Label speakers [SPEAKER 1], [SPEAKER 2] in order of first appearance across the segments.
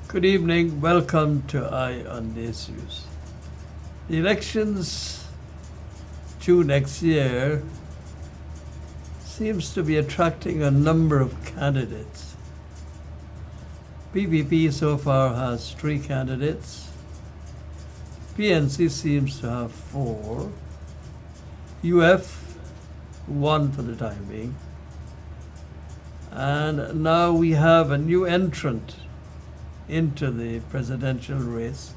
[SPEAKER 1] Good evening. Welcome to Eye on the Issues. The elections due next year seems to be attracting a number of candidates. PPP so far has 3 candidates. PNC seems to have 4. UF 1 for the time being. And now we have a new entrant into the presidential race,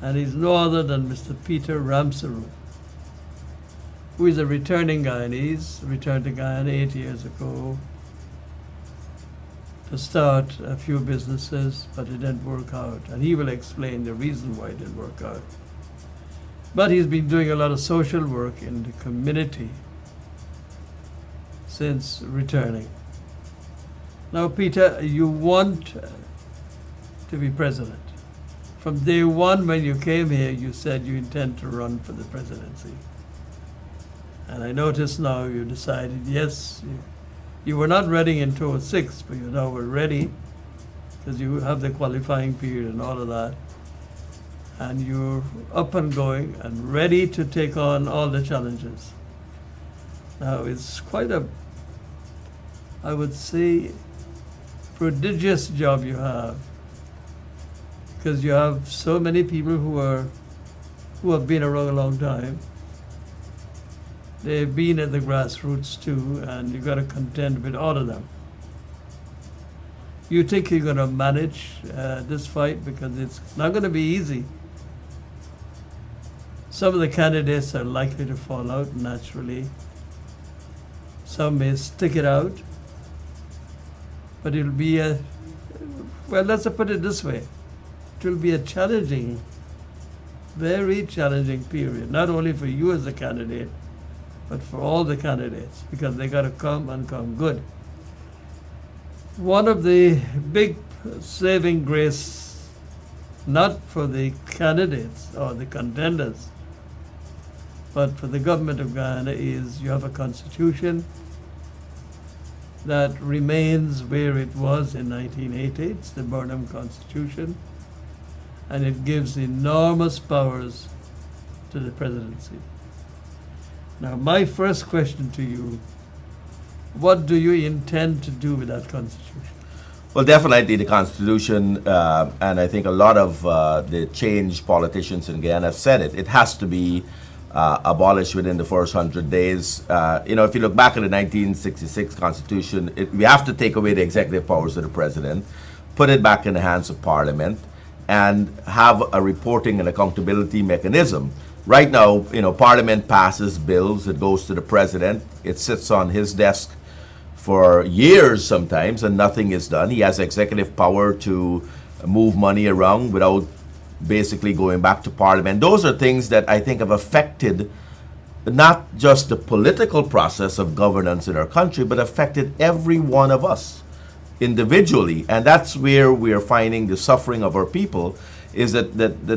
[SPEAKER 1] and he's no other than Mr. Peter Ramsaroop, who is a returning Guyanese, returned to Guyana 8 years ago to start a few businesses, but it didn't work out, and he will explain the reason why it didn't work out. But he's been doing a lot of social work in the community since returning. Now, Peter, you want to be president. From day one when you came here, you said you intend to run for the presidency. And I notice now you decided, yes, you were not ready in 2006, but you now were ready because you have the qualifying period and all of that. And you're up and going and ready to take on all the challenges. Now, it's quite a, I would say, prodigious job you have, because you have so many people who have been around a long time. They've been at the grassroots too, and you've got to contend with all of them. You think you're going to manage this fight, because it's not going to be easy. Some of the candidates are likely to fall out naturally. Some may stick it out. But it'll be well, let's put it this way. It will be a challenging, very challenging period, not only for you as a candidate, but for all the candidates, because they got to come and come good. One of the big saving grace, not for the candidates or the contenders, but for the government of Guyana, is you have a constitution that remains where it was in 1980. It's the Burnham Constitution, and it gives enormous powers to the presidency. Now, my first question to you, what do you intend to do with that Constitution?
[SPEAKER 2] Well, definitely the Constitution, and I think a lot of the change politicians in Guyana have said it has to be abolished within the first 100 days. If you look back at the 1966 Constitution, we have to take away the executive powers of the president, put it back in the hands of Parliament, and have a reporting and accountability mechanism. Right now, Parliament passes bills, it goes to the president, it sits on his desk for years sometimes, and nothing is done. He has executive power to move money around without basically going back to Parliament. Those are things that I think have affected not just the political process of governance in our country, but affected every one of us individually. And that's where we are finding the suffering of our people, is that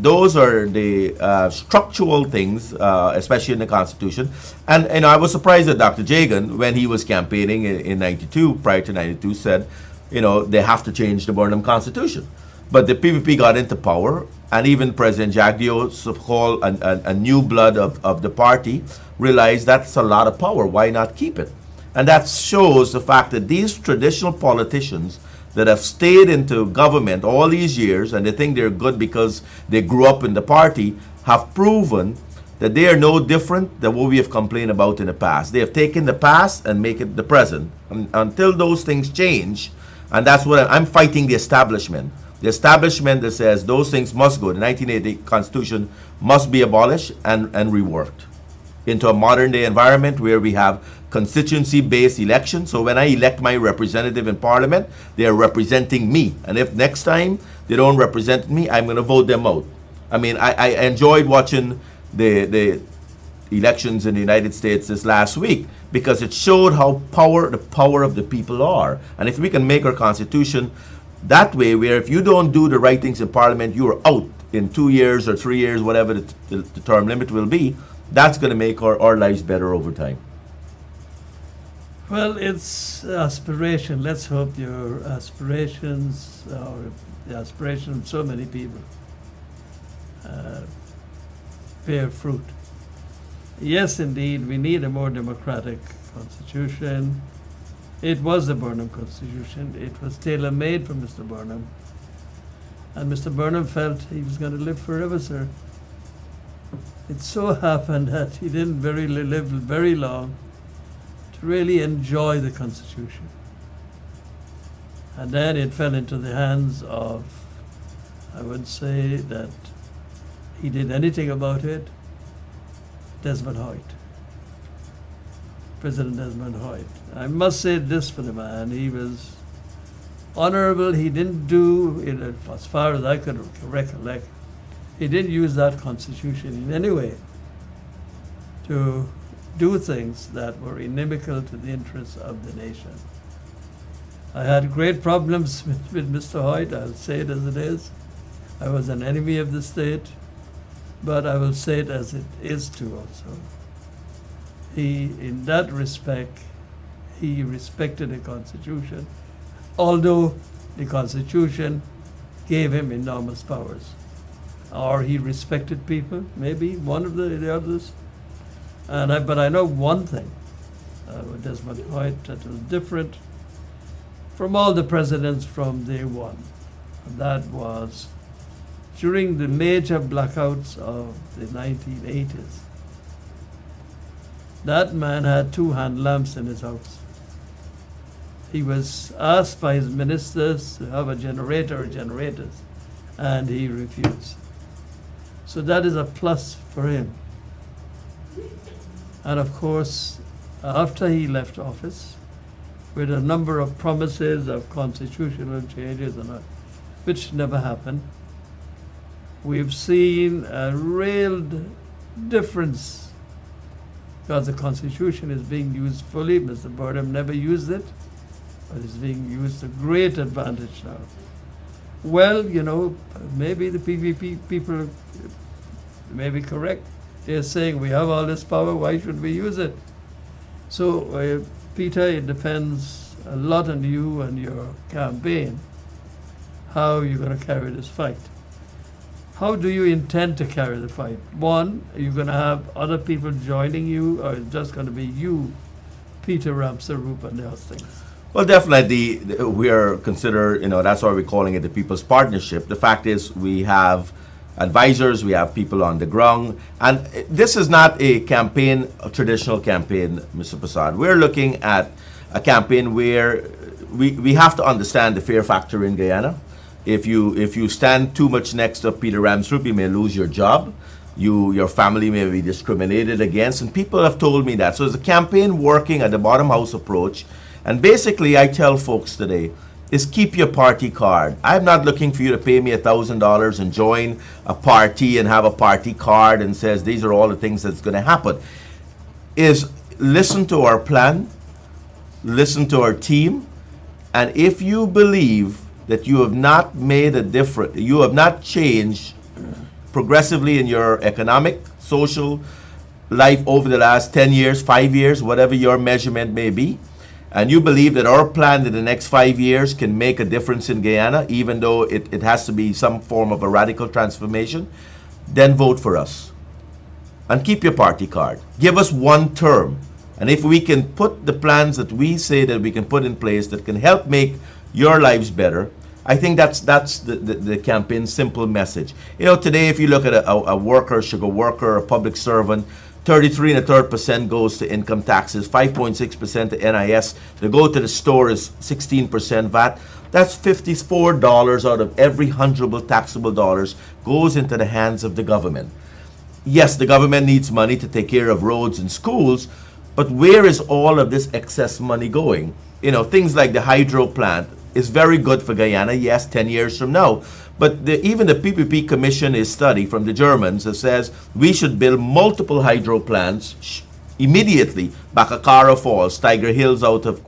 [SPEAKER 2] those are the structural things, especially in the Constitution. And I was surprised that Dr. Jagan, when he was campaigning in 92, prior to 92, said, they have to change the Burnham Constitution. But the PPP got into power, and even President Jagdeo, so-called a new blood of the party, realized that's a lot of power. Why not keep it? And that shows the fact that these traditional politicians that have stayed into government all these years, and they think they're good because they grew up in the party, have proven that they are no different than what we have complained about in the past. They have taken the past and make it the present. Until those things change, and that's what I'm fighting, the establishment. The establishment that says those things must go. The 1980 Constitution must be abolished and reworked into a modern day environment where we have constituency-based elections. So when I elect my representative in Parliament, they are representing me. And if next time they don't represent me, I'm going to vote them out. I mean, I enjoyed watching the elections in the United States this last week, because it showed how the power of the people are. And if we can make our Constitution that way, where if you don't do the right things in Parliament, you are out in 2 years or 3 years, whatever the term limit will be, that's going to make our lives better over time.
[SPEAKER 1] Well, it's aspiration. Let's hope your aspirations, or the aspiration of so many people, uh, bear fruit. Yes, indeed, we need a more democratic constitution. It was the Burnham Constitution. It was tailor-made for Mr. Burnham. And Mr. Burnham felt he was going to live forever, sir. It so happened that he didn't live very long to really enjoy the Constitution. And then it fell into the hands of, I would say that he did anything about it, Desmond Hoyt. President Desmond Hoyt. I must say this for the man, he was honorable. He didn't do it, as far as I could recollect, he didn't use that constitution in any way to do things that were inimical to the interests of the nation. I had great problems with Mr. Hoyt, I'll say it as it is. I was an enemy of the state, but I will say it as it is too also. He, in that respect, he respected the Constitution, although the Constitution gave him enormous powers. Or he respected people, maybe one of the others. But I know one thing with Desmond Hoyt that was different from all the presidents from day one. And that was during the major blackouts of the 1980s. That man had 2 hand lamps in his house. He was asked by his ministers to have a generator or generators, and he refused. So that is a plus for him. And of course, after he left office, with a number of promises of constitutional changes, which never happened, we've seen a real difference because the Constitution is being used fully. Mr. Burnham never used it, but it's being used to great advantage now. Well, maybe the PVP people may be correct. They're saying we have all this power, why should we use it? So, Peter, it depends a lot on you and your campaign, how you're going to carry this fight. How do you intend to carry the fight? One, are you going to have other people joining you, or is it just going to be you, Peter Ramsaroop, and those things?
[SPEAKER 2] Well, definitely, we are considered, that's why we're calling it the People's Partnership. The fact is, we have advisors, we have people on the ground, and this is not a traditional campaign, Mr. Persaud. We're looking at a campaign where we have to understand the fear factor in Guyana. If you stand too much next to Peter Ramsaroop, you may lose your job. Your family may be discriminated against, and people have told me that. So it's a campaign working at the bottom house approach. And basically, I tell folks today, is keep your party card. I'm not looking for you to pay me $1,000 and join a party and have a party card and says these are all the things that's going to happen. Is listen to our plan, listen to our team, and if you believe that you have not made a difference, you have not changed progressively in your economic, social life over the last 10 years, 5 years, whatever your measurement may be, and you believe that our plan in the next 5 years can make a difference in Guyana, even though it has to be some form of a radical transformation, then vote for us. And keep your party card. Give us 1 term. And if we can put the plans that we say that we can put in place that can help make your lives better, I think that's the campaign's simple message. Today, if you look at a worker, sugar worker, a public servant, 33 1/3% goes to income taxes, 5.6% to NIS. To go to the store is 16% VAT. That's $54 out of every $100 taxable dollars goes into the hands of the government. Yes, the government needs money to take care of roads and schools, but where is all of this excess money going? Things like the hydro plant is very good for Guyana, yes, 10 years from now. But even the PPP Commission is study from the Germans that says we should build multiple hydro plants immediately. Bacakara Falls, Tiger Hills out of